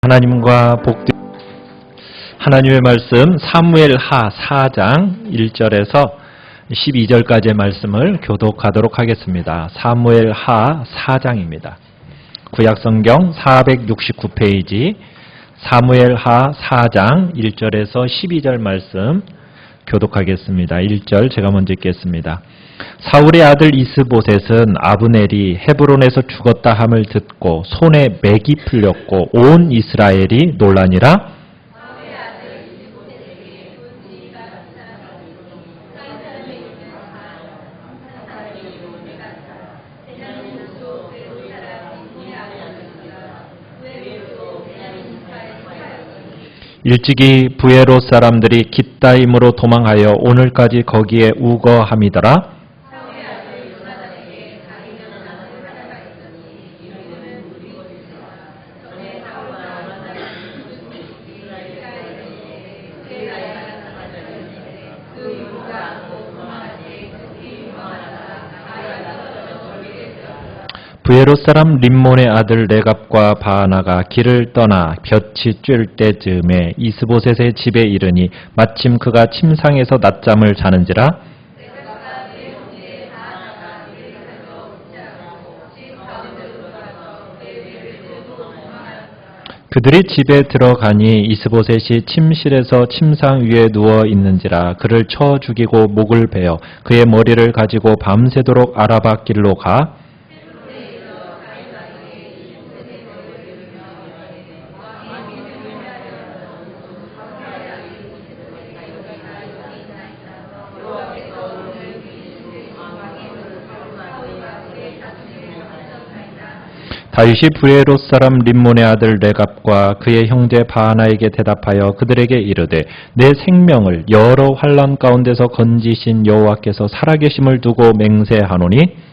하나님과 복된 하나님의 말씀 사무엘하 4장 1절에서 12절까지의 말씀을 교독하도록 하겠습니다. 사무엘하 4장입니다. 구약성경 469페이지 사무엘하 4장 1절에서 12절 말씀 교독하겠습니다. 1절 제가 먼저 읽겠습니다. 사울의 아들 이스보셋은 아브넬이 헤브론에서 죽었다 함을 듣고 손에 맥이 풀렸고 온 이스라엘이 놀라니라. 일찍이 부에롯 사람들이 깃다임으로 도망하여 오늘까지 거기에 우거함이더라. 부에롯 사람 림몬의 아들 레갑과 바하나가 길을 떠나 볕이 쬐을 때쯤에 이스보셋의 집에 이르니 마침 그가 침상에서 낮잠을 자는지라. 그들이 집에 들어가니 이스보셋이 침실에서 침상 위에 누워 있는지라. 그를 쳐 죽이고 목을 베어 그의 머리를 가지고 밤새도록 아라바 길로 가 다윗이 부에롯 사람 림몬의 아들 레갑과 그의 형제 바하나에게 대답하여 그들에게 이르되 내 생명을 여러 환난 가운데서 건지신 여호와께서 살아계심을 두고 맹세하노니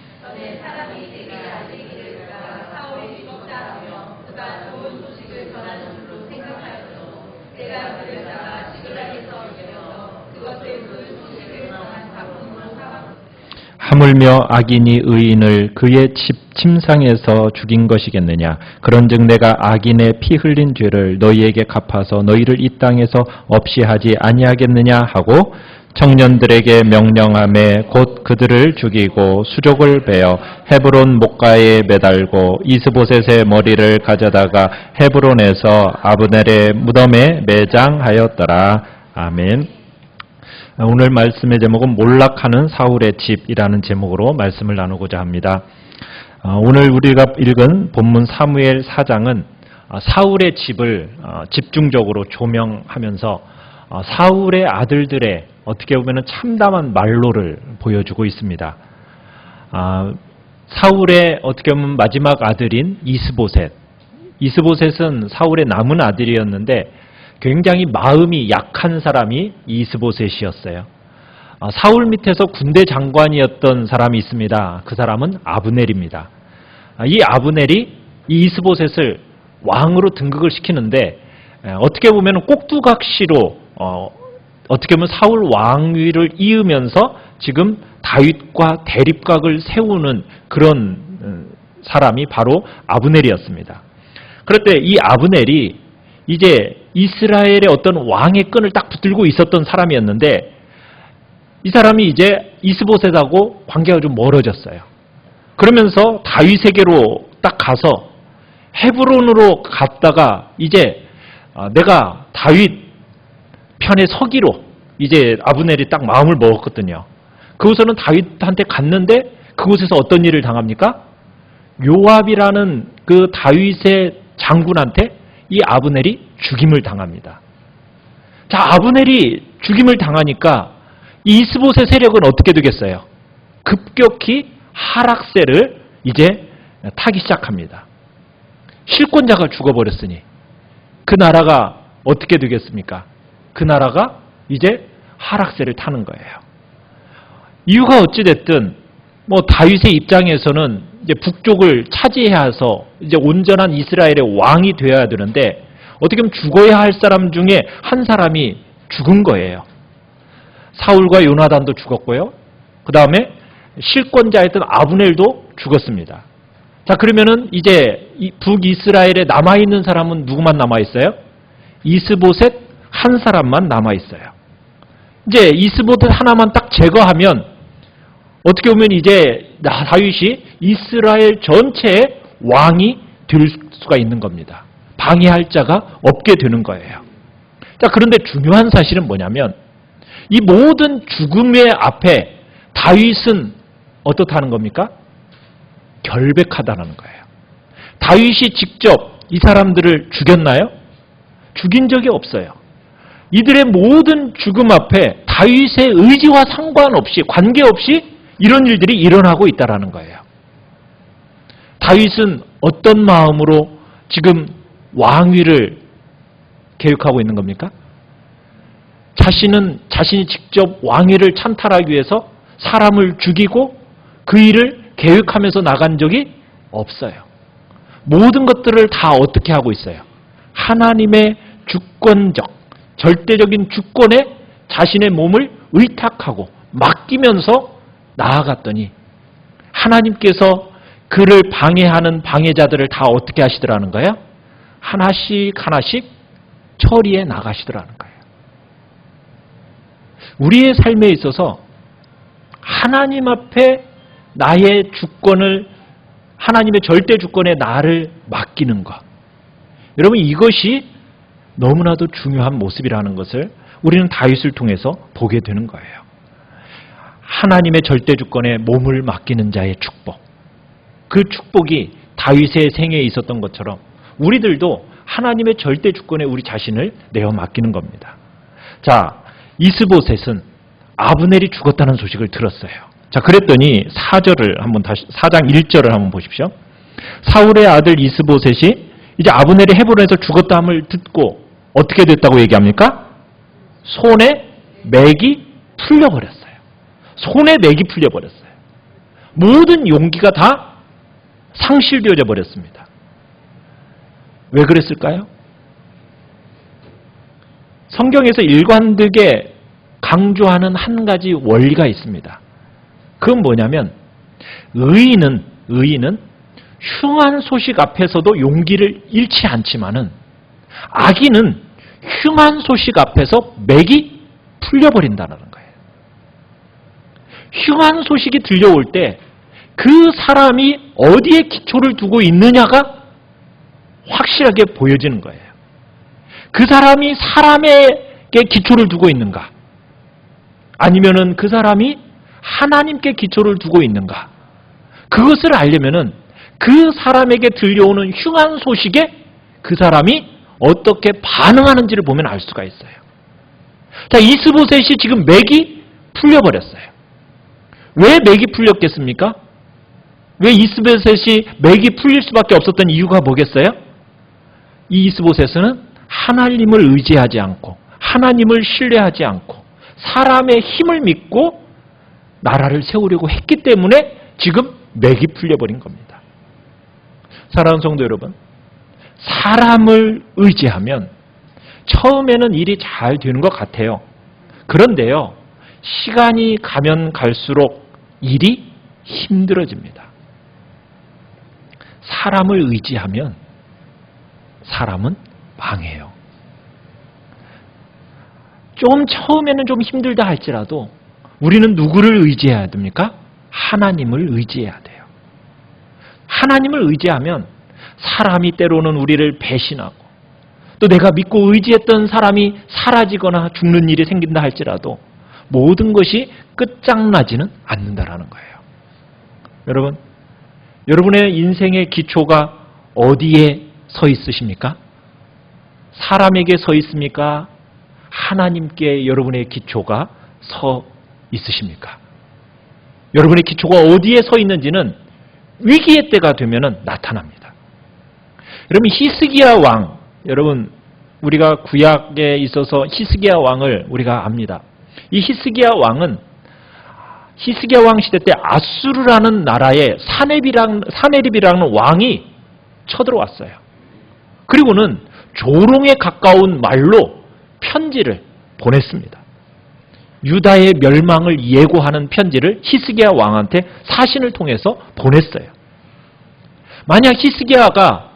하물며 악인이 의인을 그의 집 침상에서 죽인 것이겠느냐. 그런즉 내가 악인의 피 흘린 죄를 너희에게 갚아서 너희를 이 땅에서 없이 하지 아니하겠느냐 하고 청년들에게 명령하매 곧 그들을 죽이고 수족을 베어 헤브론 목가에 매달고 이스보셋의 머리를 가져다가 헤브론에서 아브넬의 무덤에 매장하였더라. 아멘. 오늘 말씀의 제목은 몰락하는 사울의 집이라는 제목으로 말씀을 나누고자 합니다. 오늘 우리가 읽은 본문 사무엘 4장은 사울의 집을 집중적으로 조명하면서 사울의 아들들의 어떻게 보면 참담한 말로를 보여주고 있습니다. 사울의 어떻게 보면 마지막 아들인 이스보셋. 이스보셋은 사울의 남은 아들이었는데 굉장히 마음이 약한 사람이 이스보셋이었어요. 사울 밑에서 군대 장관이었던 사람이 있습니다. 그 사람은 아브넬입니다. 이 아브넬이 이 이스보셋을 왕으로 등극을 시키는데 어떻게 보면 꼭두각시로 어떻게 보면 사울 왕위를 이으면서 지금 다윗과 대립각을 세우는 그런 사람이 바로 아브넬이었습니다. 그럴 때 이 아브넬이 이제 이스라엘의 어떤 왕의 끈을 딱 붙들고 있었던 사람이었는데 이 사람이 이제 이스보셋하고 관계가 좀 멀어졌어요. 그러면서 다윗에게로 딱 가서 헤브론으로 갔다가 이제 내가 다윗 편에 서기로 이제 아브넬이 딱 마음을 먹었거든요. 그곳에는 다윗한테 갔는데 그곳에서 어떤 일을 당합니까? 요압이라는 그 다윗의 장군한테 이 아브넬이 죽임을 당합니다. 자, 아브넬이 죽임을 당하니까 이 이스보셋 세력은 어떻게 되겠어요? 급격히 하락세를 이제 타기 시작합니다. 실권자가 죽어버렸으니 그 나라가 어떻게 되겠습니까? 그 나라가 이제 하락세를 타는 거예요. 이유가 어찌됐든 다윗의 입장에서는 이제 북쪽을 차지해야 해서 이제 온전한 이스라엘의 왕이 되어야 되는데 어떻게 보면 죽어야 할 사람 중에 한 사람이 죽은 거예요. 사울과 요나단도 죽었고요. 그 다음에 실권자였던 아브넬도 죽었습니다. 자, 그러면은 이제 북이스라엘에 남아있는 사람은 누구만 남아있어요? 이스보셋 한 사람만 남아있어요. 이제 이스보셋 하나만 딱 제거하면 어떻게 보면 이제 다윗이 이스라엘 전체의 왕이 될 수가 있는 겁니다. 방해할 자가 없게 되는 거예요. 자, 그런데 중요한 사실은 뭐냐면 이 모든 죽음의 앞에 다윗은 어떻다는 겁니까? 결백하다는 거예요. 다윗이 직접 이 사람들을 죽였나요? 죽인 적이 없어요. 이들의 모든 죽음 앞에 다윗의 의지와 상관없이, 관계없이 이런 일들이 일어나고 있다는 거예요. 다윗은 어떤 마음으로 지금 왕위를 계획하고 있는 겁니까? 자신이 직접 왕위를 찬탈하기 위해서 사람을 죽이고 그 일을 계획하면서 나간 적이 없어요. 모든 것들을 다 어떻게 하고 있어요? 하나님의 주권적, 절대적인 주권에 자신의 몸을 의탁하고 맡기면서 나아갔더니 하나님께서 그를 방해하는 방해자들을 다 어떻게 하시더라는 거예요? 하나씩 하나씩 처리해 나가시더라는 거예요. 우리의 삶에 있어서 하나님 앞에 나의 주권을, 하나님의 절대 주권에 나를 맡기는 것. 여러분, 이것이 너무나도 중요한 모습이라는 것을 우리는 다윗을 통해서 보게 되는 거예요. 하나님의 절대 주권에 몸을 맡기는 자의 축복. 그 축복이 다윗의 생애에 있었던 것처럼 우리들도 하나님의 절대 주권에 우리 자신을 내어 맡기는 겁니다. 자, 이스보셋은 아브넬이 죽었다는 소식을 들었어요. 자, 그랬더니 4장 1절을 한번 보십시오. 사울의 아들 이스보셋이 이제 아브넬이 헤브론에서 죽었다함을 듣고 어떻게 됐다고 얘기합니까? 손에 맥이 풀려버렸어요. 손에 맥이 풀려버렸어요. 모든 용기가 다 상실되어져 버렸습니다. 왜 그랬을까요? 성경에서 일관되게 강조하는 한 가지 원리가 있습니다. 그건 뭐냐면 의인은 흉한 소식 앞에서도 용기를 잃지 않지만은 악인은 흉한 소식 앞에서 맥이 풀려버린다는 거예요. 흉한 소식이 들려올 때 그 사람이 어디에 기초를 두고 있느냐가 확실하게 보여지는 거예요. 그 사람이 사람에게 기초를 두고 있는가? 아니면은 그 사람이 하나님께 기초를 두고 있는가? 그것을 알려면은 그 사람에게 들려오는 흉한 소식에 그 사람이 어떻게 반응하는지를 보면 알 수가 있어요. 자, 이스보셋이 지금 맥이 풀려버렸어요. 왜 맥이 풀렸겠습니까? 왜 이스보셋이 맥이 풀릴 수밖에 없었던 이유가 뭐겠어요? 이 이스보셋은 하나님을 의지하지 않고 하나님을 신뢰하지 않고 사람의 힘을 믿고 나라를 세우려고 했기 때문에 지금 맥이 풀려버린 겁니다. 사랑하는 성도 여러분, 사람을 의지하면 처음에는 일이 잘 되는 것 같아요. 그런데요, 시간이 가면 갈수록 일이 힘들어집니다. 사람을 의지하면 사람은 망해요. 좀 처음에는 좀 힘들다 할지라도 우리는 누구를 의지해야 됩니까? 하나님을 의지해야 돼요. 하나님을 의지하면 사람이 때로는 우리를 배신하고 또 내가 믿고 의지했던 사람이 사라지거나 죽는 일이 생긴다 할지라도 모든 것이 끝장나지는 않는다라는 거예요. 여러분, 여러분의 인생의 기초가 어디에 서 있으십니까? 사람에게 서 있습니까? 하나님께 여러분의 기초가 서 있으십니까? 여러분의 기초가 어디에 서 있는지는 위기의 때가 되면 나타납니다. 여러분, 히스기야 왕, 여러분 우리가 구약에 있어서 히스기야 왕을 우리가 압니다. 이 히스기야 왕은 히스기야 왕 시대 때 아수르라는 나라에 사네립이라는 왕이 쳐들어왔어요. 그리고는 조롱에 가까운 말로 편지를 보냈습니다. 유다의 멸망을 예고하는 편지를 히스기야 왕한테 사신을 통해서 보냈어요. 만약 히스기야가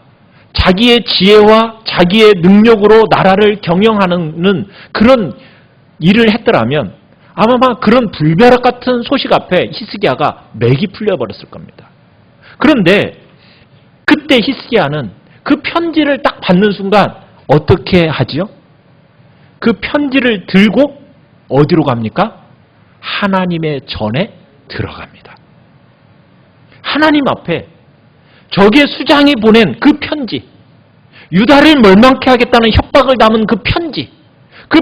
자기의 지혜와 자기의 능력으로 나라를 경영하는 그런 일을 했더라면 아마 그런 불벼락 같은 소식 앞에 히스기야가 맥이 풀려버렸을 겁니다. 그런데 그때 히스기야는 그 편지를 딱 받는 순간 어떻게 하지요? 그 편지를 들고 어디로 갑니까? 하나님의 전에 들어갑니다. 하나님 앞에 적의 수장이 보낸 그 편지, 유다를 멸망케 하겠다는 협박을 담은 그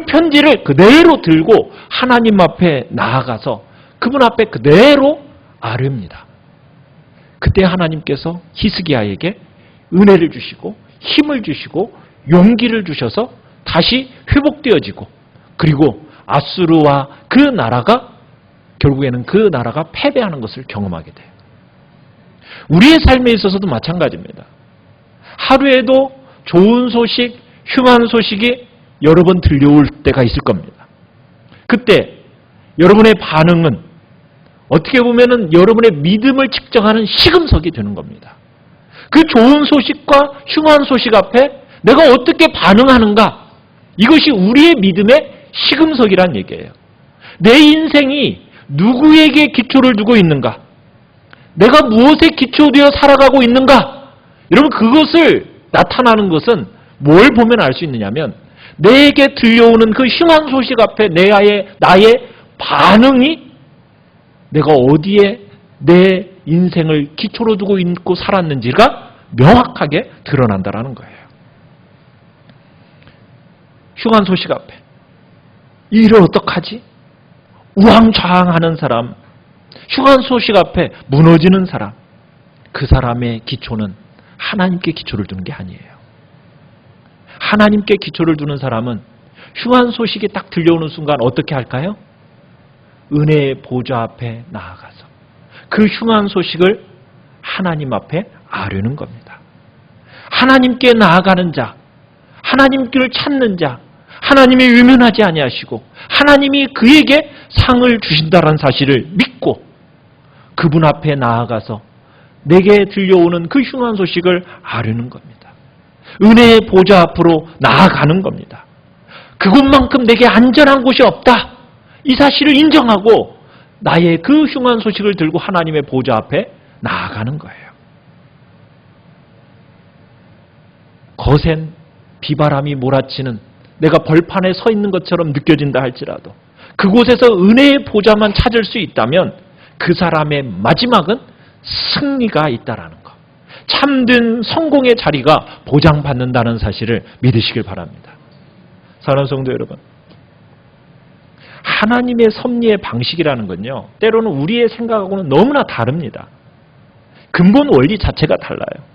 편지를 그대로 들고 하나님 앞에 나아가서 그분 앞에 그대로 아뢰입니다. 그때 하나님께서 히스기야에게 은혜를 주시고 힘을 주시고 용기를 주셔서 다시 회복되어지고, 그리고 아수르와 그 나라가 결국에는 그 나라가 패배하는 것을 경험하게 돼요. 우리의 삶에 있어서도 마찬가지입니다. 하루에도 좋은 소식, 흉한 소식이 여러 번 들려올 때가 있을 겁니다. 그때 여러분의 반응은 어떻게 보면은 여러분의 믿음을 측정하는 시금석이 되는 겁니다. 그 좋은 소식과 흉한 소식 앞에 내가 어떻게 반응하는가, 이것이 우리의 믿음의 시금석이란 얘기예요. 내 인생이 누구에게 기초를 두고 있는가, 내가 무엇에 기초되어 살아가고 있는가, 여러분 그것을 나타나는 것은 뭘 보면 알 수 있느냐면 내게 들려오는 그 흉한 소식 앞에 나의 반응이 내가 어디에 내 인생을 기초로 두고 있고 살았는지가 명확하게 드러난다는 거예요. 흉한 소식 앞에 이를 어떡하지? 우왕좌왕하는 사람, 흉한 소식 앞에 무너지는 사람, 그 사람의 기초는 하나님께 기초를 두는 게 아니에요. 하나님께 기초를 두는 사람은 흉한 소식이 딱 들려오는 순간 어떻게 할까요? 은혜의 보좌 앞에 나아가서 그 흉한 소식을 하나님 앞에 아뢰는 겁니다. 하나님께 나아가는 자, 하나님께를 찾는 자, 하나님이 외면하지 아니하시고 하나님이 그에게 상을 주신다는 사실을 믿고 그분 앞에 나아가서 내게 들려오는 그 흉한 소식을 아뢰는 겁니다. 은혜의 보좌 앞으로 나아가는 겁니다. 그곳만큼 내게 안전한 곳이 없다, 이 사실을 인정하고 나의 그 흉한 소식을 들고 하나님의 보좌 앞에 나아가는 거예요. 거센 비바람이 몰아치는 내가 벌판에 서 있는 것처럼 느껴진다 할지라도 그곳에서 은혜의 보좌만 찾을 수 있다면 그 사람의 마지막은 승리가 있다라는 것, 참된 성공의 자리가 보장받는다는 사실을 믿으시길 바랍니다. 사랑하는 성도 여러분, 하나님의 섭리의 방식이라는 건요, 때로는 우리의 생각하고는 너무나 다릅니다. 근본 원리 자체가 달라요.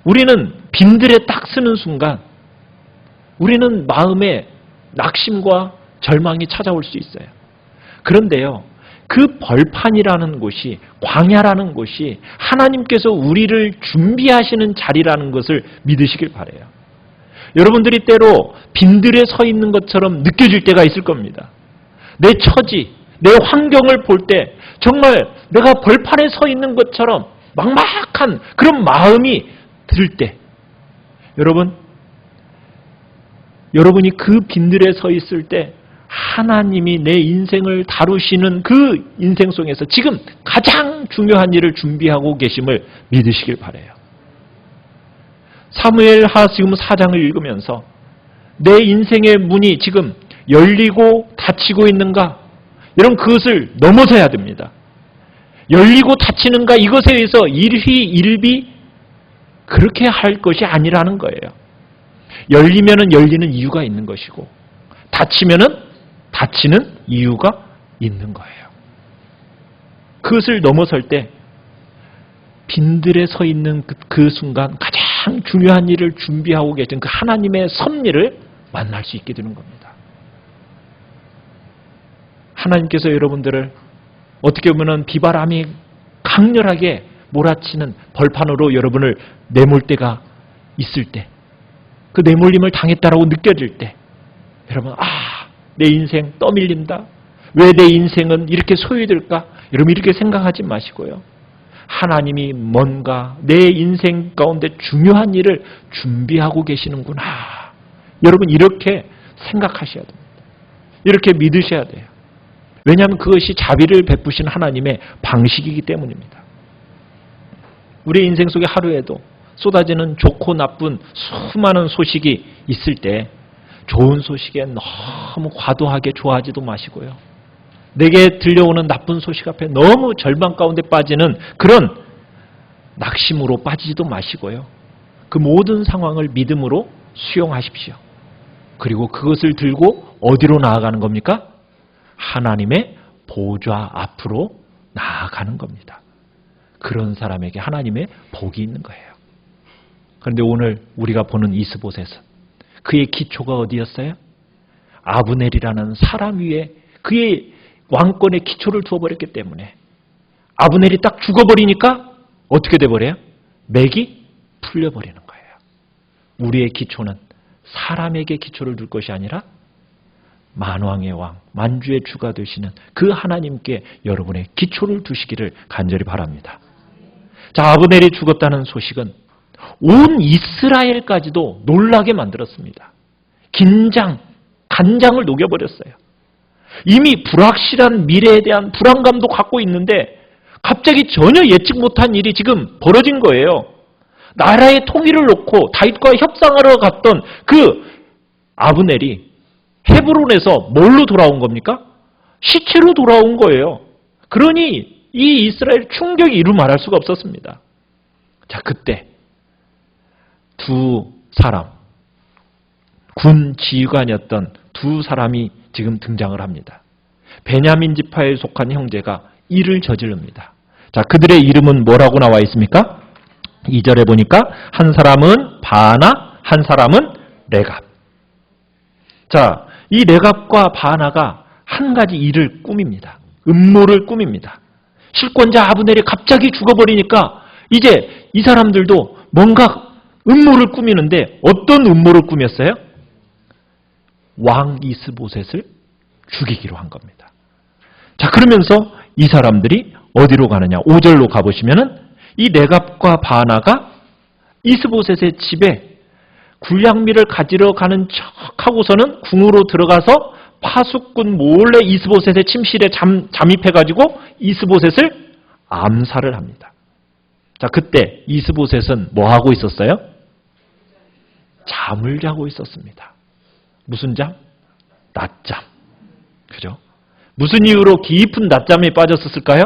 우리는 빈들에 딱 쓰는 순간 우리는 마음에 낙심과 절망이 찾아올 수 있어요. 그런데요, 그 벌판이라는 곳이, 광야라는 곳이 하나님께서 우리를 준비하시는 자리라는 것을 믿으시길 바라요. 여러분들이 때로 빈들에 서 있는 것처럼 느껴질 때가 있을 겁니다. 내 처지, 내 환경을 볼 때 정말 내가 벌판에 서 있는 것처럼 막막한 그런 마음이 들 때, 여러분이 그 빈들에 서 있을 때 하나님이 내 인생을 다루시는 그 인생 속에서 지금 가장 중요한 일을 준비하고 계심을 믿으시길 바라요. 사무엘하 지금 4장을 읽으면서 내 인생의 문이 지금 열리고 닫히고 있는가? 여러분 그것을 넘어서야 됩니다. 열리고 닫히는가? 이것에 의해서 일희일비 그렇게 할 것이 아니라는 거예요. 열리면은 열리는 이유가 있는 것이고 닫히면은 닫히는 이유가 있는 거예요. 그것을 넘어설 때 빈들에 서 있는 그 순간 가장 중요한 일을 준비하고 계신 그 하나님의 섭리를 만날 수 있게 되는 겁니다. 하나님께서 여러분들을 어떻게 보면 비바람이 강렬하게 몰아치는 벌판으로 여러분을 내몰 때가 있을 때, 그 내몰림을 당했다라고 느껴질 때 여러분, 내 인생 떠밀린다, 왜 내 인생은 이렇게 소외될까, 여러분 이렇게 생각하지 마시고요. 하나님이 뭔가 내 인생 가운데 중요한 일을 준비하고 계시는구나. 여러분 이렇게 생각하셔야 됩니다. 이렇게 믿으셔야 돼요. 왜냐하면 그것이 자비를 베푸신 하나님의 방식이기 때문입니다. 우리 인생 속에 하루에도 쏟아지는 좋고 나쁜 수많은 소식이 있을 때 좋은 소식에 너무 과도하게 좋아하지도 마시고요. 내게 들려오는 나쁜 소식 앞에 너무 절망 가운데 빠지는 그런 낙심으로 빠지지도 마시고요. 그 모든 상황을 믿음으로 수용하십시오. 그리고 그것을 들고 어디로 나아가는 겁니까? 하나님의 보좌 앞으로 나아가는 겁니다. 그런 사람에게 하나님의 복이 있는 거예요. 그런데 오늘 우리가 보는 이스보셋은 그의 기초가 어디였어요? 아브넬이라는 사람 위에 그의 왕권의 기초를 두어버렸기 때문에 아브넬이 딱 죽어버리니까 어떻게 돼버려요? 맥이 풀려버리는 거예요. 우리의 기초는 사람에게 기초를 둘 것이 아니라 만왕의 왕, 만주의 주가 되시는 그 하나님께 여러분의 기초를 두시기를 간절히 바랍니다. 자, 아브넬이 죽었다는 소식은 온 이스라엘까지도 놀라게 만들었습니다. 간장을 녹여버렸어요. 이미 불확실한 미래에 대한 불안감도 갖고 있는데 갑자기 전혀 예측 못한 일이 지금 벌어진 거예요. 나라의 통일을 놓고 다윗과 협상하러 갔던 그 아브넬이 헤브론에서 뭘로 돌아온 겁니까? 시체로 돌아온 거예요. 그러니 이 이스라엘 충격이 이루 말할 수가 없었습니다. 자, 그때 두 사람, 군 지휘관이었던 두 사람이 지금 등장을 합니다. 베냐민 지파에 속한 형제가 일을 저지릅니다. 자, 그들의 이름은 뭐라고 나와 있습니까? 2절에 보니까 한 사람은 바하나, 한 사람은 레갑. 자, 이 레갑과 바하나가 한 가지 일을 꾸밉니다. 음모를 꾸밉니다. 실권자 아브넬이 갑자기 죽어버리니까 이제 이 사람들도 뭔가 음모를 꾸미는데 어떤 음모를 꾸몄어요? 왕 이스보셋을 죽이기로 한 겁니다. 자, 그러면서 이 사람들이 어디로 가느냐? 5절로 가보시면은 이 레갑과 바하나가 이스보셋의 집에 굴량미를 가지러 가는 척하고서는 궁으로 들어가서 파수꾼 몰래 이스보셋의 침실에 잠입해가지고 이스보셋을 암살을 합니다. 자, 그때 이스보셋은 뭐 하고 있었어요? 잠을 자고 있었습니다. 무슨 잠? 낮잠. 그죠? 무슨 이유로 깊은 낮잠에 빠졌었을까요?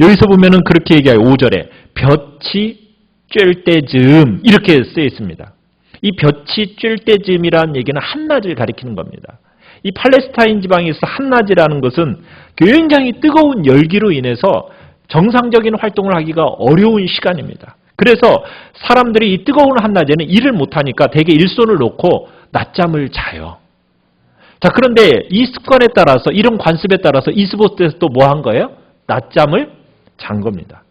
여기서 보면은 그렇게 얘기해요. 5절에 볕이 쬐을 때쯤 이렇게 쓰여 있습니다. 이 볕이 쬐을 때쯤이라는 얘기는 한낮을 가리키는 겁니다. 이 팔레스타인 지방에서 한낮이라는 것은 굉장히 뜨거운 열기로 인해서 정상적인 활동을 하기가 어려운 시간입니다. 그래서 사람들이 이 뜨거운 한낮에는 일을 못하니까 대개 일손을 놓고 낮잠을 자요. 자, 그런데 이 습관에 따라서 이런 관습에 따라서 이스보셋도 뭐 한 거예요? 낮잠을 잔 겁니다.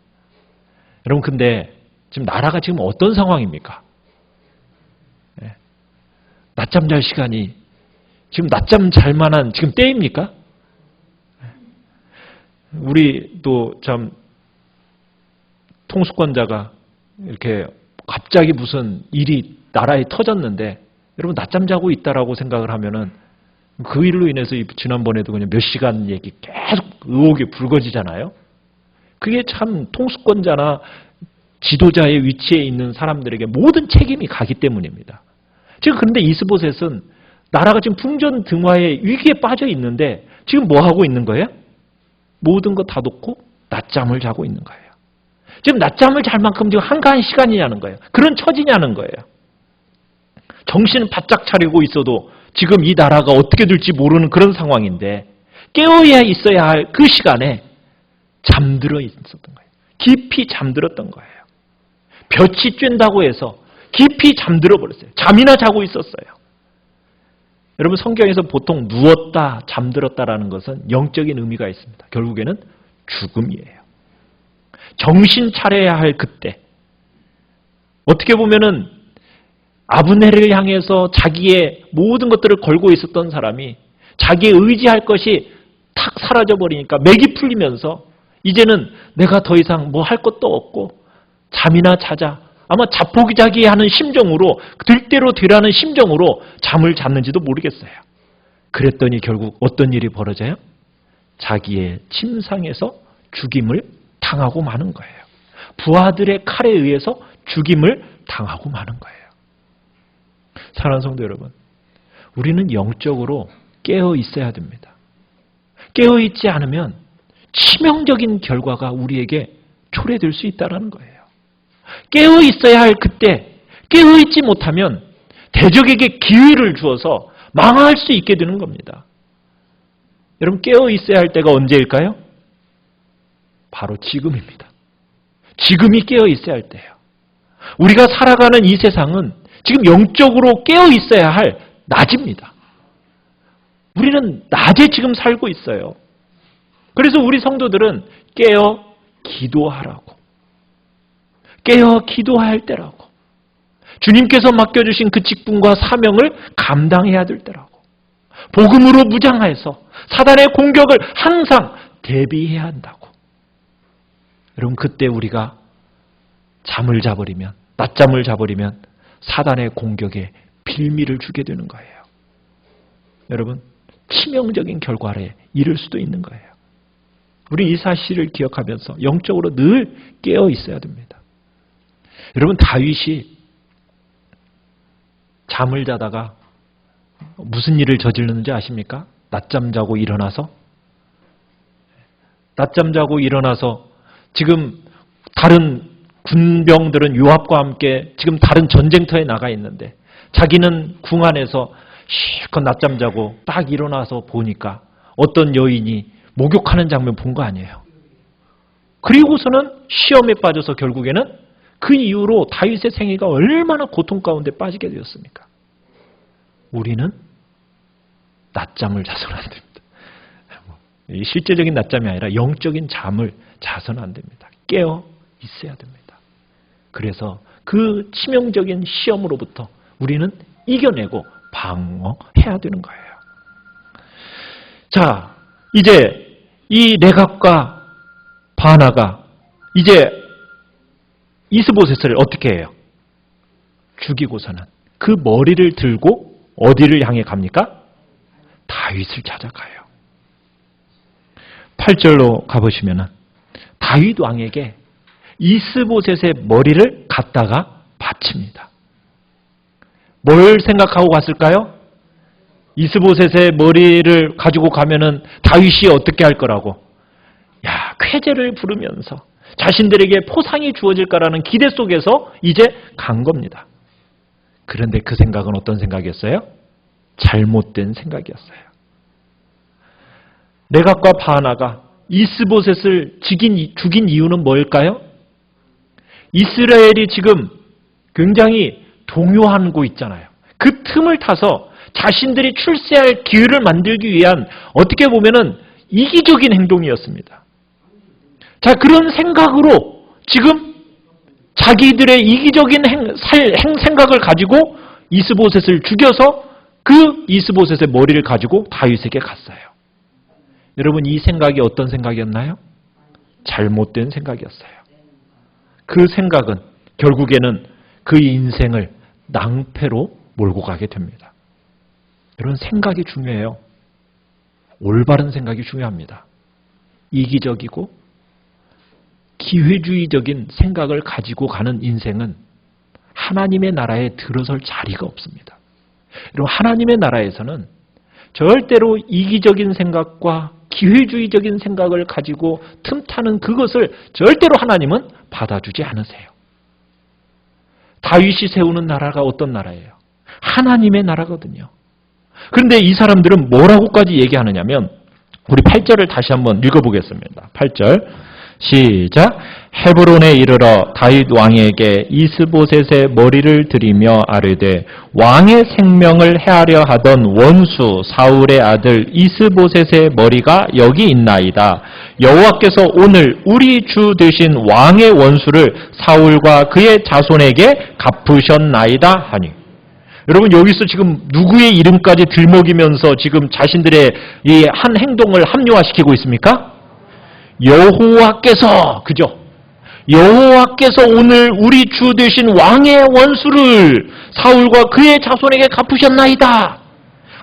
여러분, 근데 지금 나라가 지금 어떤 상황입니까? 네. 낮잠 잘 시간이 지금 낮잠 잘 만한 지금 때입니까? 우리도 참 통수권자가 이렇게 갑자기 무슨 일이 나라에 터졌는데 여러분 낮잠 자고 있다라고 생각을 하면은 그 일로 인해서 지난번에도 그냥 몇 시간 얘기 계속 의혹이 불거지잖아요. 그게 참 통수권자나 지도자의 위치에 있는 사람들에게 모든 책임이 가기 때문입니다. 지금 그런데 이스보셋은 나라가 지금 풍전등화의 위기에 빠져 있는데 지금 뭐 하고 있는 거예요? 모든 거 다 놓고 낮잠을 자고 있는 거예요. 지금 낮잠을 잘 만큼 지금 한가한 시간이냐는 거예요. 그런 처지냐는 거예요. 정신을 바짝 차리고 있어도 지금 이 나라가 어떻게 될지 모르는 그런 상황인데 깨어야 있어야 할 그 시간에 잠들어 있었던 거예요. 깊이 잠들었던 거예요. 볕이 쬐다고 해서 깊이 잠들어 버렸어요. 잠이나 자고 있었어요. 여러분, 성경에서 보통 누웠다, 잠들었다라는 것은 영적인 의미가 있습니다. 결국에는 죽음이에요. 정신 차려야 할 그때. 어떻게 보면은 아브넬을 향해서 자기의 모든 것들을 걸고 있었던 사람이 자기의 의지할 것이 탁 사라져버리니까 맥이 풀리면서 이제는 내가 더 이상 뭐 할 것도 없고 잠이나 자자. 아마 자포자기하는 심정으로, 될 대로 되라는 심정으로 잠을 잤는지도 모르겠어요. 그랬더니 결국 어떤 일이 벌어져요? 자기의 침상에서 죽임을 당하고 마는 거예요. 부하들의 칼에 의해서 죽임을 당하고 마는 거예요. 사랑하는 성도 여러분, 우리는 영적으로 깨어 있어야 됩니다. 깨어 있지 않으면 치명적인 결과가 우리에게 초래될 수 있다는 거예요. 깨어 있어야 할 그때 깨어 있지 못하면 대적에게 기회를 주어서 망할 수 있게 되는 겁니다. 여러분, 깨어 있어야 할 때가 언제일까요? 바로 지금입니다. 지금이 깨어 있어야 할 때예요. 우리가 살아가는 이 세상은 지금 영적으로 깨어 있어야 할 낮입니다. 우리는 낮에 지금 살고 있어요. 그래서 우리 성도들은 깨어 기도하라고, 깨어 기도할 때라고, 주님께서 맡겨주신 그 직분과 사명을 감당해야 될 때라고, 복음으로 무장해서 사단의 공격을 항상 대비해야 한다고. 여러분, 그때 우리가 잠을 자버리면, 낮잠을 자버리면 사단의 공격에 빌미를 주게 되는 거예요. 여러분, 치명적인 결과에 이를 수도 있는 거예요. 우리 이 사실을 기억하면서 영적으로 늘 깨어 있어야 됩니다. 여러분, 다윗이 잠을 자다가 무슨 일을 저질렀는지 아십니까? 낮잠 자고 일어나서 지금 다른 군병들은 요압과 함께 지금 다른 전쟁터에 나가 있는데 자기는 궁 안에서 실컷 낮잠 자고 딱 일어나서 보니까 어떤 여인이 목욕하는 장면 본 거 아니에요. 그리고서는 시험에 빠져서 결국에는 그 이후로 다윗의 생애가 얼마나 고통 가운데 빠지게 되었습니까? 우리는 낮잠을 자서는 안 됩니다. 실제적인 낮잠이 아니라 영적인 잠을 자서는 안 됩니다. 깨어 있어야 됩니다. 그래서 그 치명적인 시험으로부터 우리는 이겨내고 방어해야 되는 거예요. 자, 이제 이 레갑과 바나가 이제 이스보셋을 어떻게 해요? 죽이고서는 그 머리를 들고 어디를 향해 갑니까? 다윗을 찾아가요. 8절로 가보시면 다윗 왕에게 이스보셋의 머리를 갖다가 바칩니다. 뭘 생각하고 갔을까요? 이스보셋의 머리를 가지고 가면은 다윗이 어떻게 할 거라고? 야, 쾌제를 부르면서 자신들에게 포상이 주어질 거라는 기대 속에서 이제 간 겁니다. 그런데 그 생각은 어떤 생각이었어요? 잘못된 생각이었어요. 레갑과 바나가 이스보셋을 죽인 이유는 뭘까요? 이스라엘이 지금 굉장히 동요하고 있잖아요. 그 틈을 타서 자신들이 출세할 기회를 만들기 위한 어떻게 보면은 이기적인 행동이었습니다. 자, 그런 생각으로 지금 자기들의 이기적인 생각을 가지고 이스보셋을 죽여서 그 이스보셋의 머리를 가지고 다윗에게 갔어요. 여러분, 이 생각이 어떤 생각이었나요? 잘못된 생각이었어요. 그 생각은 결국에는 그 인생을 낭패로 몰고 가게 됩니다. 여러분, 생각이 중요해요. 올바른 생각이 중요합니다. 이기적이고 기회주의적인 생각을 가지고 가는 인생은 하나님의 나라에 들어설 자리가 없습니다. 여러분, 하나님의 나라에서는 절대로 이기적인 생각과 기회주의적인 생각을 가지고 틈타는 그것을 절대로 하나님은 받아주지 않으세요. 다윗이 세우는 나라가 어떤 나라예요? 하나님의 나라거든요. 그런데 이 사람들은 뭐라고까지 얘기하느냐면, 우리 8절을 다시 한번 읽어보겠습니다. 8절 시작. 헤브론에 이르러 다윗 왕에게 이스보셋의 머리를 들이며 아뢰되 왕의 생명을 해하려 하던 원수 사울의 아들 이스보셋의 머리가 여기 있나이다. 여호와께서 오늘 우리 주 되신 왕의 원수를 사울과 그의 자손에게 갚으셨나이다 하니. 여러분, 여기서 지금 누구의 이름까지 들먹이면서 지금 자신들의 이 한 행동을 합리화시키고 있습니까? 여호와께서, 그죠? 여호와께서 오늘 우리 주 되신 왕의 원수를 사울과 그의 자손에게 갚으셨나이다.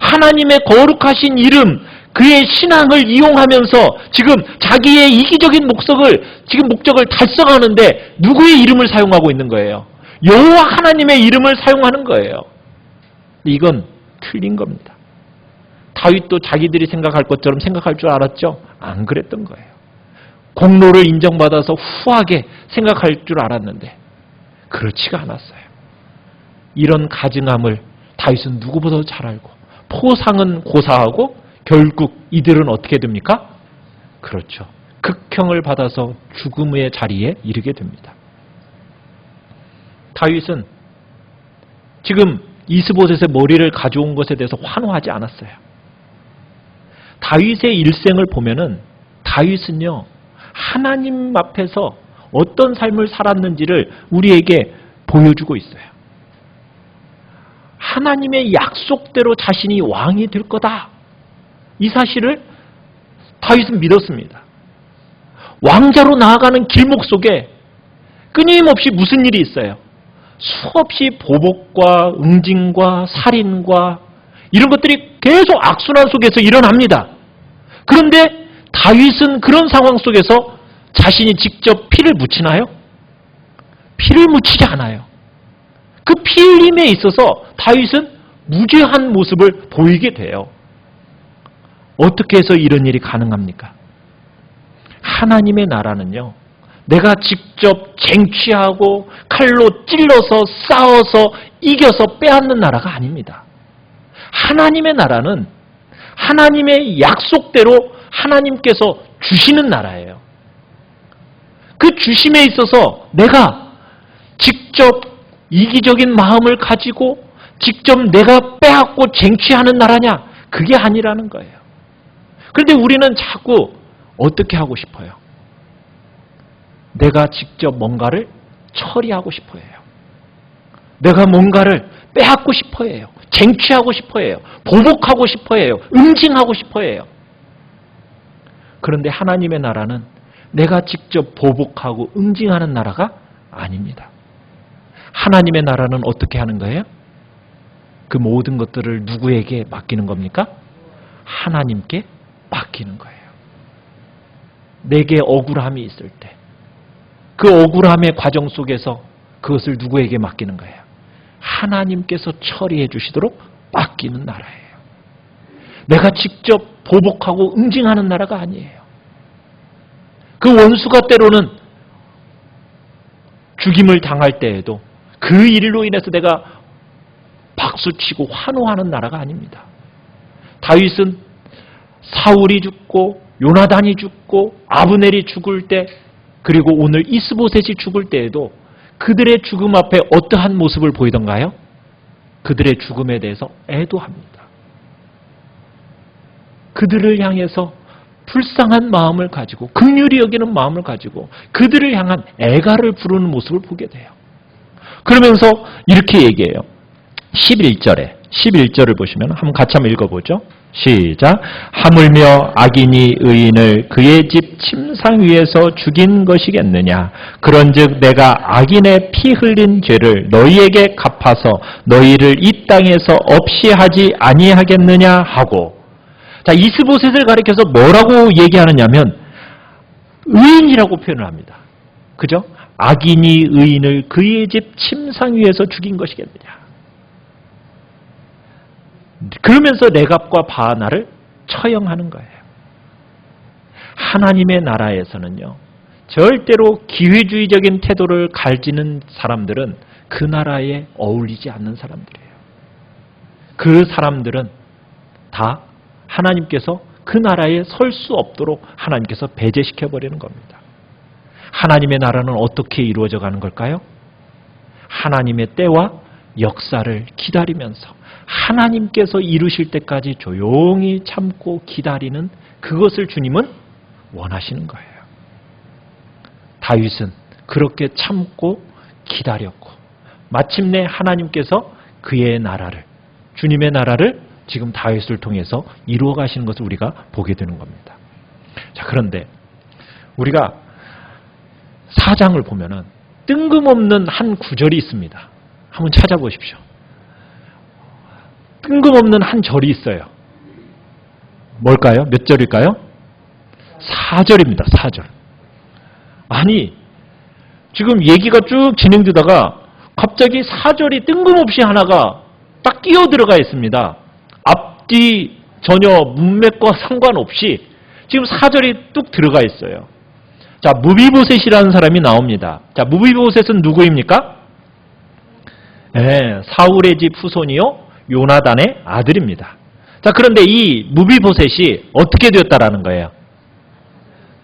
하나님의 거룩하신 이름, 그의 신앙을 이용하면서 지금 자기의 이기적인 목적을 달성하는데 누구의 이름을 사용하고 있는 거예요? 여호와 하나님의 이름을 사용하는 거예요. 이건 틀린 겁니다. 다윗도 자기들이 생각할 것처럼 생각할 줄 알았죠? 안 그랬던 거예요. 공로를 인정받아서 후하게 생각할 줄 알았는데 그렇지가 않았어요. 이런 가증함을 다윗은 누구보다도 잘 알고 포상은 고사하고 결국 이들은 어떻게 됩니까? 그렇죠. 극형을 받아서 죽음의 자리에 이르게 됩니다. 다윗은 지금 이스보셋의 머리를 가져온 것에 대해서 환호하지 않았어요. 다윗의 일생을 보면은 다윗은요, 하나님 앞에서 어떤 삶을 살았는지를 우리에게 보여주고 있어요. 하나님의 약속대로 자신이 왕이 될 거다. 이 사실을 다윗은 믿었습니다. 왕자로 나아가는 길목 속에 끊임없이 무슨 일이 있어요? 수없이 보복과 응징과 살인과 이런 것들이 계속 악순환 속에서 일어납니다. 그런데 다윗은 그런 상황 속에서 자신이 직접 피를 묻히나요? 피를 묻히지 않아요. 그 피 흘림에 있어서 다윗은 무죄한 모습을 보이게 돼요. 어떻게 해서 이런 일이 가능합니까? 하나님의 나라는요, 내가 직접 쟁취하고 칼로 찔러서 싸워서 이겨서 빼앗는 나라가 아닙니다. 하나님의 나라는 하나님의 약속대로 하나님께서 주시는 나라예요. 그 주심에 있어서 내가 직접 이기적인 마음을 가지고 직접 내가 빼앗고 쟁취하는 나라냐? 그게 아니라는 거예요. 그런데 우리는 자꾸 어떻게 하고 싶어요? 내가 직접 뭔가를 처리하고 싶어 해요. 내가 뭔가를 빼앗고 싶어 해요. 쟁취하고 싶어 해요. 보복하고 싶어 해요. 응징하고 싶어 해요. 그런데 하나님의 나라는 내가 직접 보복하고 응징하는 나라가 아닙니다. 하나님의 나라는 어떻게 하는 거예요? 그 모든 것들을 누구에게 맡기는 겁니까? 하나님께 맡기는 거예요. 내게 억울함이 있을 때 그 억울함의 과정 속에서 그것을 누구에게 맡기는 거예요? 하나님께서 처리해 주시도록 맡기는 나라예요. 내가 직접 보복하고 응징하는 나라가 아니에요. 그 원수가 때로는 죽임을 당할 때에도 그 일로 인해서 내가 박수치고 환호하는 나라가 아닙니다. 다윗은 사울이 죽고 요나단이 죽고 아브넬이 죽을 때 그리고 오늘 이스보셋이 죽을 때에도 그들의 죽음 앞에 어떠한 모습을 보이던가요? 그들의 죽음에 대해서 애도합니다. 그들을 향해서 불쌍한 마음을 가지고 긍휼히 여기는 마음을 가지고 그들을 향한 애가를 부르는 모습을 보게 돼요. 그러면서 이렇게 얘기해요. 11절을 보시면 한번 같이 한번 읽어보죠. 시작. 하물며 악인이 의인을 그의 집 침상 위에서 죽인 것이겠느냐. 그런즉 내가 악인의 피 흘린 죄를 너희에게 갚아서 너희를 이 땅에서 없이 하지 아니하겠느냐 하고. 자, 이스보셋을 가리켜서 뭐라고 얘기하느냐면 의인이라고 표현을 합니다. 그죠? 악인이 의인을 그의 집 침상 위에서 죽인 것이겠느냐. 그러면서 레갑과 바하나를 처형하는 거예요. 하나님의 나라에서는요, 절대로 기회주의적인 태도를 가지는 사람들은 그 나라에 어울리지 않는 사람들이에요. 그 사람들은 다 하나님께서 그 나라에 설 수 없도록 하나님께서 배제시켜버리는 겁니다. 하나님의 나라는 어떻게 이루어져 가는 걸까요? 하나님의 때와 역사를 기다리면서 하나님께서 이루실 때까지 조용히 참고 기다리는 그것을 주님은 원하시는 거예요. 다윗은 그렇게 참고 기다렸고 마침내 하나님께서 그의 나라를, 주님의 나라를 지금 다윗을 통해서 이루어 가시는 것을 우리가 보게 되는 겁니다. 자, 그런데 우리가 사장을 보면은 뜬금없는 한 구절이 있습니다. 한번 찾아보십시오. 뜬금없는 한 절이 있어요. 뭘까요? 몇 절일까요? 4절입니다. 4절. 아니, 지금 얘기가 쭉 진행되다가 갑자기 4절이 뜬금없이 하나가 딱 끼어 들어가 있습니다. 앞뒤 전혀 문맥과 상관없이 지금 4절이 뚝 들어가 있어요. 자, 무비보셋이라는 사람이 나옵니다. 자, 무비보셋은 누구입니까? 네, 사울의 집 후손이요, 요나단의 아들입니다. 자, 그런데 이 무비보셋이 어떻게 되었다라는 거예요?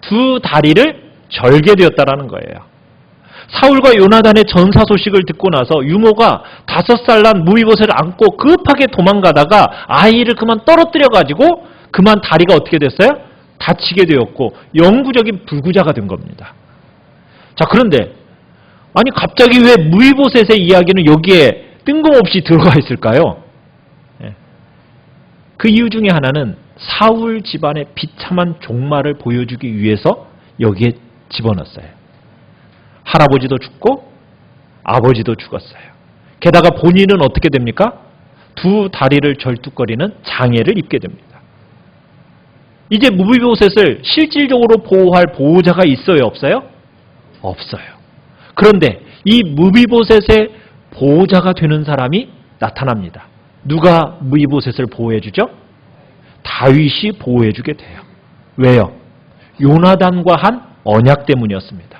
두 다리를 절게 되었다라는 거예요. 사울과 요나단의 전사 소식을 듣고 나서 유모가 5살 난 무비보셋을 안고 급하게 도망가다가 아이를 그만 떨어뜨려가지고 그만 다리가 어떻게 됐어요? 다치게 되었고 영구적인 불구자가 된 겁니다. 자, 그런데 아니 갑자기 왜 무비보셋의 이야기는 여기에 뜬금없이 들어가 있을까요? 그 이유 중에 하나는 사울 집안의 비참한 종말을 보여주기 위해서 여기에 집어넣었어요. 할아버지도 죽고 아버지도 죽었어요. 게다가 본인은 어떻게 됩니까? 두 다리를 절뚝거리는 장애를 입게 됩니다. 이제 무비보셋을 실질적으로 보호할 보호자가 있어요, 없어요? 없어요. 그런데 이 무비보셋의 보호자가 되는 사람이 나타납니다. 누가 무비보셋을 보호해주죠? 다윗이 보호해주게 돼요. 왜요? 요나단과 한 언약 때문이었습니다.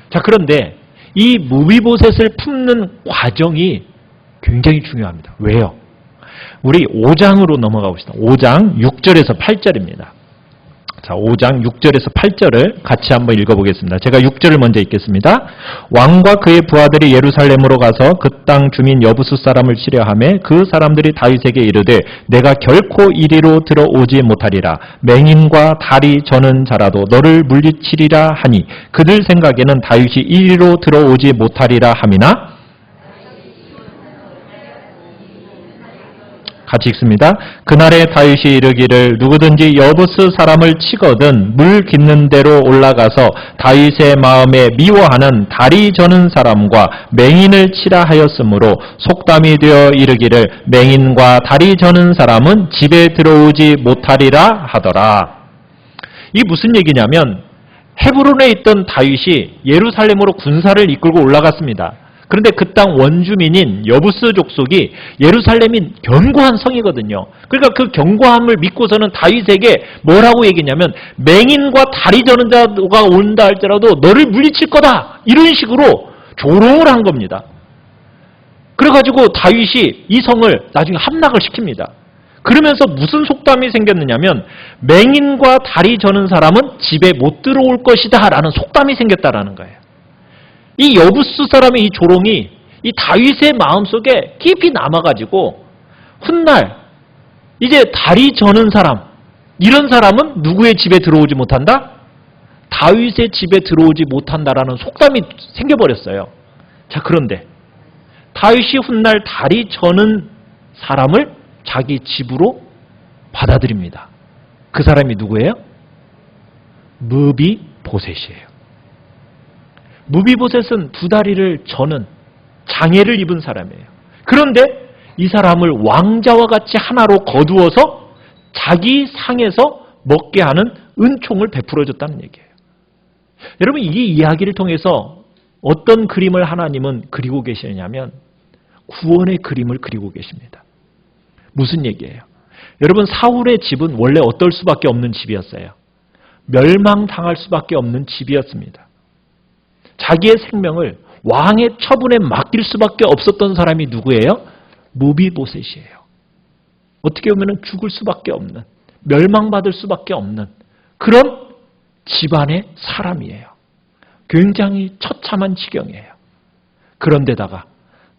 자, 그런데 이 무비보셋을 품는 과정이 굉장히 중요합니다. 왜요? 우리 5장으로 넘어가 봅시다. 5장 6절에서 8절입니다. 자, 5장 6절에서 8절을 같이 한번 읽어보겠습니다. 제가 6절을 먼저 읽겠습니다. 왕과 그의 부하들이 예루살렘으로 가서 그 땅 주민 여부수 사람을 치려하매 그 사람들이 다윗에게 이르되 내가 결코 이리로 들어오지 못하리라. 맹인과 다리 저는 자라도 너를 물리치리라 하니 그들 생각에는 다윗이 이리로 들어오지 못하리라 함이나 같이 읽습니다. 그날에 다윗이 이르기를 누구든지 여부스 사람을 치거든 물 깃는 데로 올라가서 다윗의 마음에 미워하는 다리 저는 사람과 맹인을 치라 하였으므로 속담이 되어 이르기를 맹인과 다리 저는 사람은 집에 들어오지 못하리라 하더라. 이게 무슨 얘기냐면 헤브론에 있던 다윗이 예루살렘으로 군사를 이끌고 올라갔습니다. 그런데 그 땅 원주민인 여부스 족속이 예루살렘이 견고한 성이거든요. 그러니까 그 견고함을 믿고서는 다윗에게 뭐라고 얘기냐면 맹인과 다리 저는 자가 온다 할지라도 너를 물리칠 거다. 이런 식으로 조롱을 한 겁니다. 그래가지고 다윗이 이 성을 나중에 함락을 시킵니다. 그러면서 무슨 속담이 생겼느냐면 맹인과 다리 저는 사람은 집에 못 들어올 것이다 라는 속담이 생겼다라는 거예요. 이 여부스 사람의 이 조롱이 이 다윗의 마음속에 깊이 남아가지고 훗날 이제 다리 저는 사람, 이런 사람은 누구의 집에 들어오지 못한다? 다윗의 집에 들어오지 못한다라는 속담이 생겨버렸어요. 자, 그런데 다윗이 훗날 다리 저는 사람을 자기 집으로 받아들입니다. 그 사람이 누구예요? 무비보셋이에요. 무비보셋은 두 다리를 저는 장애를 입은 사람이에요. 그런데 이 사람을 왕자와 같이 하나로 거두어서 자기 상에서 먹게 하는 은총을 베풀어 줬다는 얘기예요. 여러분, 이 이야기를 통해서 어떤 그림을 하나님은 그리고 계시냐면 구원의 그림을 그리고 계십니다. 무슨 얘기예요? 여러분, 사울의 집은 원래 어떨 수밖에 없는 집이었어요. 멸망당할 수밖에 없는 집이었습니다. 자기의 생명을 왕의 처분에 맡길 수밖에 없었던 사람이 누구예요? 무비보셋이에요. 어떻게 보면 죽을 수밖에 없는, 멸망받을 수밖에 없는 그런 집안의 사람이에요. 굉장히 처참한 지경이에요. 그런데다가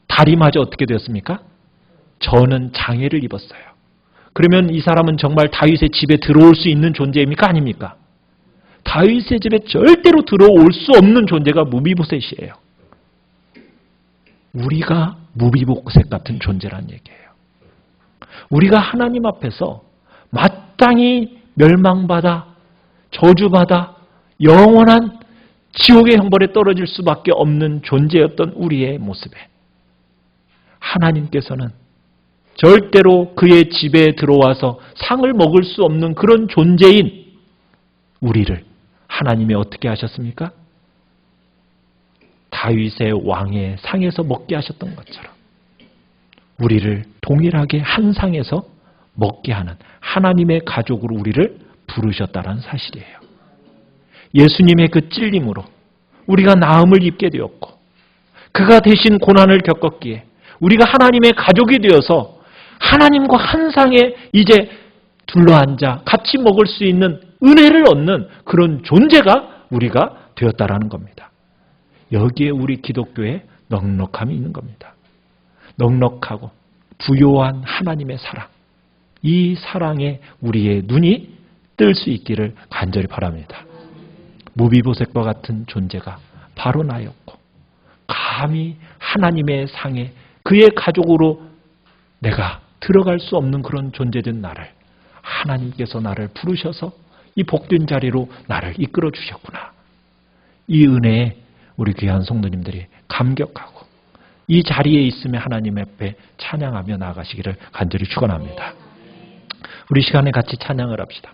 다리마저 어떻게 되었습니까? 저는 장애를 입었어요. 그러면 이 사람은 정말 다윗의 집에 들어올 수 있는 존재입니까? 아닙니까? 다윗의 집에 절대로 들어올 수 없는 존재가 무비보셋이에요. 우리가 무비보셋 같은 존재란 얘기예요. 우리가 하나님 앞에서 마땅히 멸망받아 저주받아 영원한 지옥의 형벌에 떨어질 수밖에 없는 존재였던 우리의 모습에 하나님께서는 절대로 그의 집에 들어와서 상을 먹을 수 없는 그런 존재인 우리를 하나님이 어떻게 하셨습니까? 다윗의 왕의 상에서 먹게 하셨던 것처럼 우리를 동일하게 한 상에서 먹게 하는 하나님의 가족으로 우리를 부르셨다는 사실이에요. 예수님의 그 찔림으로 우리가 나음을 입게 되었고 그가 대신 고난을 겪었기에 우리가 하나님의 가족이 되어서 하나님과 한 상에 이제 둘러앉아 같이 먹을 수 있는 은혜를 얻는 그런 존재가 우리가 되었다라는 겁니다. 여기에 우리 기독교의 넉넉함이 있는 겁니다. 넉넉하고 부요한 하나님의 사랑, 이 사랑에 우리의 눈이 뜰 수 있기를 간절히 바랍니다. 무비보셋과 같은 존재가 바로 나였고 감히 하나님의 상에 그의 가족으로 내가 들어갈 수 없는 그런 존재된 나를 하나님께서 나를 부르셔서 이 복된 자리로 나를 이끌어 주셨구나. 이 은혜에 우리 귀한 성도님들이 감격하고 이 자리에 있음에 하나님 앞에 찬양하며 나아가시기를 간절히 축원합니다. 우리 시간에 같이 찬양을 합시다.